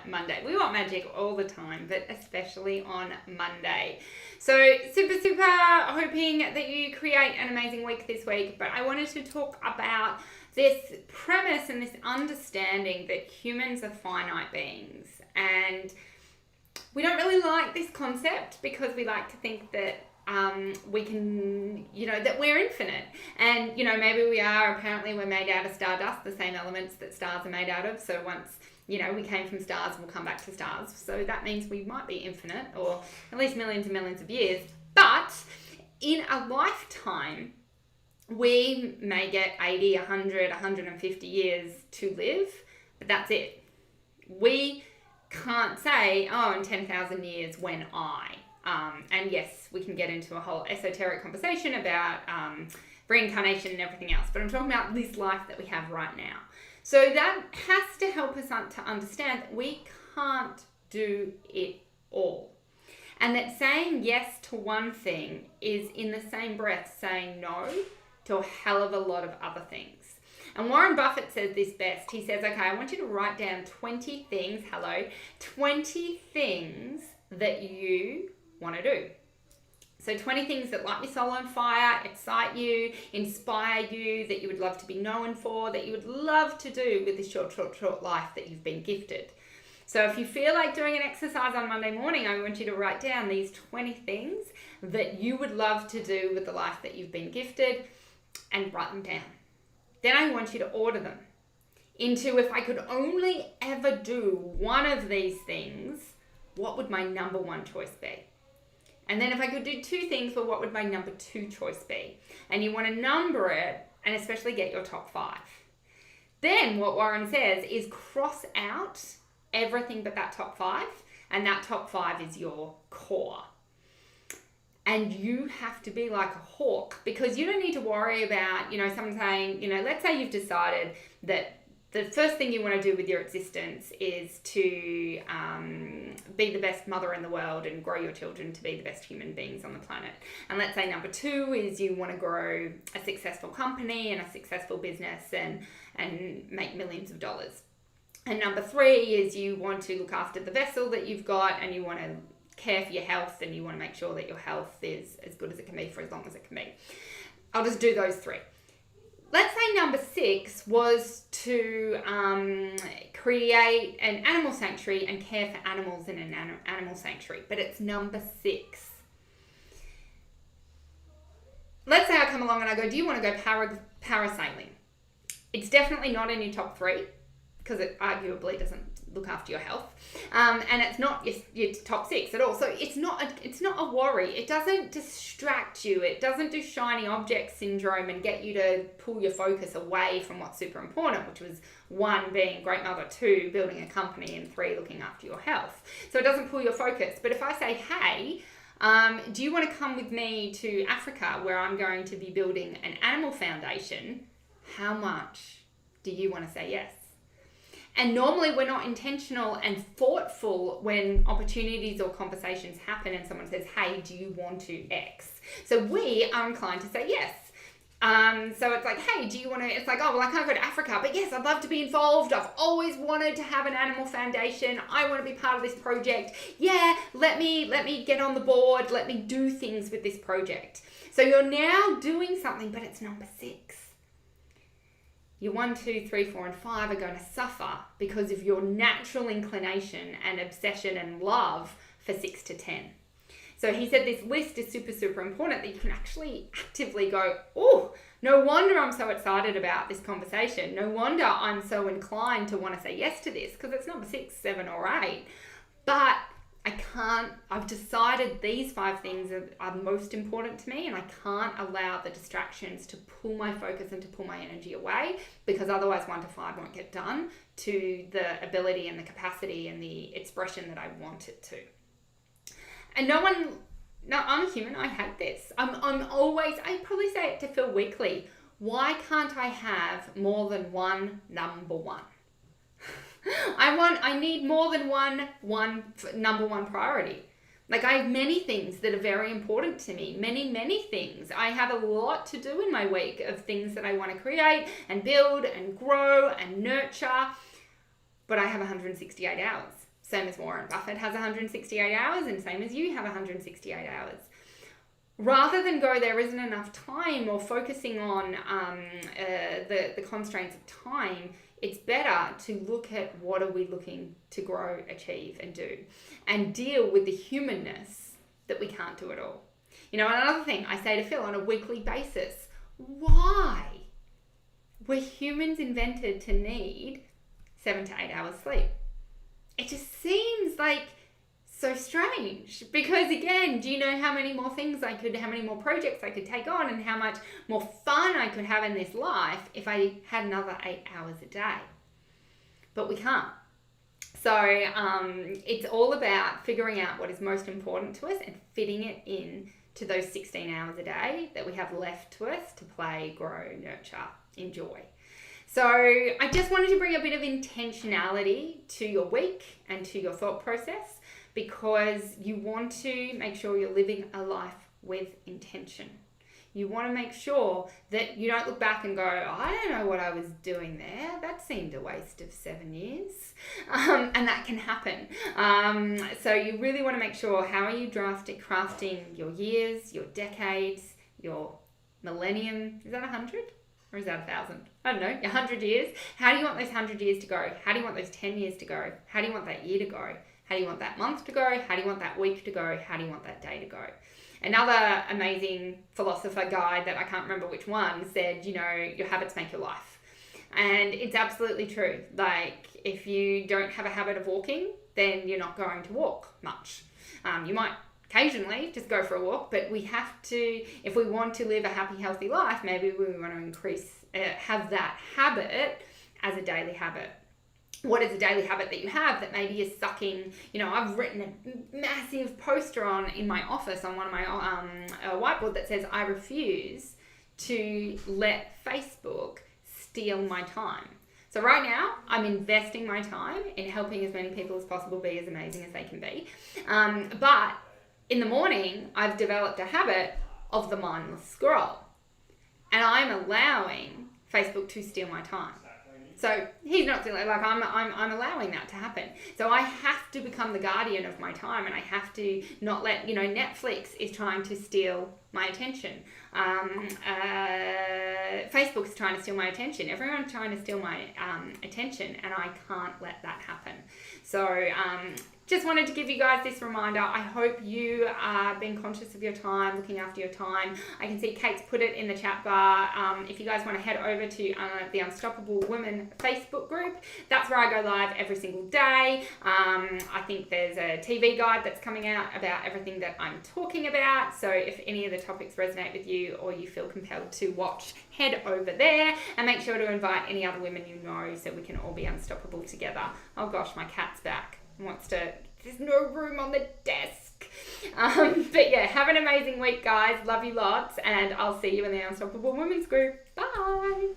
Monday. We want magic all the time, but especially on Monday. So super hoping that you create an amazing week this week. But I wanted to talk about this premise and this understanding that humans are finite beings. And we don't really like this concept because we like to think that we can, that we're infinite. And, maybe we are. Apparently we're made out of stardust, the same elements that stars are made out of. So once, we came from stars, we'll come back to stars. So that means we might be infinite, or at least millions and millions of years. But in a lifetime, we may get 80, 100, 150 years to live, but that's it. We can't say, in 10,000 years when and yes, we can get into a whole esoteric conversation about reincarnation and everything else, but I'm talking about this life that we have right now. So that has to help us to understand that we can't do it all. And that saying yes to one thing is in the same breath saying no to a hell of a lot of other things. And Warren Buffett says this best. He says, okay, I want you to write down 20 things that you want to do. So 20 things that light your soul on fire, excite you, inspire you, that you would love to be known for, that you would love to do with this short life that you've been gifted. So if you feel like doing an exercise on Monday morning, I want you to write down these 20 things that you would love to do with the life that you've been gifted, and write them down. Then I want you to order them into, if I could only ever do one of these things, what would my number one choice be? And then if I could do two things, well, what would my number two choice be? And you want to number it and especially get your top 5. Then what Warren says is cross out everything but that top 5, and that top 5 is your core. And you have to be like a hawk, because you don't need to worry about, someone saying, let's say you've decided that the first thing you want to do with your existence is to be the best mother in the world and grow your children to be the best human beings on the planet. And let's say number 2 is you want to grow a successful company and a successful business and make millions of dollars. And number 3 is you want to look after the vessel that you've got, and you want to care for your health, and you want to make sure that your health is as good as it can be for as long as it can be. I'll just do those 3. Let's say number 6 was to create an animal sanctuary and care for animals in an animal sanctuary, but it's number 6. Let's say I come along and I go, do you want to go parasailing? It's definitely not in your top 3, because it arguably doesn't look after your health, and it's not your top 6 at all. So it's not a worry. It doesn't distract you. It doesn't do shiny object syndrome and get you to pull your focus away from what's super important, which was 1, being a great mother, 2, building a company, and 3, looking after your health. So it doesn't pull your focus. But if I say, hey, do you want to come with me to Africa, where I'm going to be building an animal foundation? How much do you want to say yes? And normally we're not intentional and thoughtful when opportunities or conversations happen and someone says, hey, do you want to X? So we are inclined to say yes. So it's like, hey, do you want to, it's like, oh, well, I can't go to Africa, but yes, I'd love to be involved. I've always wanted to have an animal foundation. I want to be part of this project. Yeah, let me get on the board. Let me do things with this project. So you're now doing something, but it's number 6. Your 1, 2, 3, 4, and 5 are going to suffer because of your natural inclination and obsession and love for 6 to 10. So he said this list is super important, that you can actually actively go, oh, no wonder I'm so excited about this conversation. No wonder I'm so inclined to want to say yes to this, because it's number 6, 7, or 8. But I've decided these 5 things are most important to me, and I can't allow the distractions to pull my focus and to pull my energy away, because otherwise 1 to 5 won't get done to the ability and the capacity and the expression that I want it to. And I'm a human, I hate this. I probably say it to Phil weekly. Why can't I have more than one number 1? I need more than one number 1 priority. Like, I have many things that are very important to me. Many things. I have a lot to do in my week of things that I want to create and build and grow and nurture. But I have 168 hours. Same as Warren Buffett has 168 hours, and same as you have 168 hours. Rather than go, there isn't enough time, or focusing on the constraints of time, it's better to look at what are we looking to grow, achieve, and do, and deal with the humanness that we can't do it all. You know, another thing I say to Phil on a weekly basis, why were humans invented to need 7 to 8 hours sleep? It just seems like so strange, because again, do you know how many more projects I could take on, and how much more fun I could have in this life if I had another 8 hours a day? But we can't. So it's all about figuring out what is most important to us and fitting it in to those 16 hours a day that we have left to us to play, grow, nurture, enjoy. So I just wanted to bring a bit of intentionality to your week and to your thought process, because you want to make sure you're living a life with intention. You want to make sure that you don't look back and go, I don't know what I was doing there. That seemed a waste of 7 years. And that can happen. So you really want to make sure, how are you crafting your years, your decades, your millennium? Is that 100? Or is that 1,000? I don't know, 100 years. How do you want those 100 years to go? How do you want those 10 years to go? How do you want that year to go? How do you want that month to go? How do you want that week to go? How do you want that day to go? Another amazing philosopher guy that I can't remember which one said, you know, your habits make your life. And it's absolutely true. Like, if you don't have a habit of walking, then you're not going to walk much. You might occasionally just go for a walk, but we have to, if we want to live a happy, healthy life, maybe we want to have that habit as a daily habit. What is a daily habit that you have that maybe is sucking? You know, I've written a massive poster in my office on one of my whiteboard that says, I refuse to let Facebook steal my time. So right now, I'm investing my time in helping as many people as possible be as amazing as they can be. But in the morning, I've developed a habit of the mindless scroll. And I'm allowing Facebook to steal my time. So he's not feeling like I'm allowing that to happen. So I have to become the guardian of my time, and I have to not let, you know, Netflix is trying to steal my attention. Facebook is trying to steal my attention. Everyone's trying to steal my attention, and I can't let that happen. So just wanted to give you guys this reminder. I hope you are being conscious of your time, looking after your time. I can see Kate's put it in the chat bar. If you guys want to head over to the Unstoppable Women Facebook group, that's where I go live every single day. I think there's a TV guide that's coming out about everything that I'm talking about. So if any of the topics resonate with you, or you feel compelled to watch, head over there, and make sure to invite any other women you know so we can all be unstoppable together. Oh gosh, my cat's back. There's no room on the desk. But yeah, have an amazing week, guys. Love you lots, and I'll see you in the Unstoppable Women's group. Bye.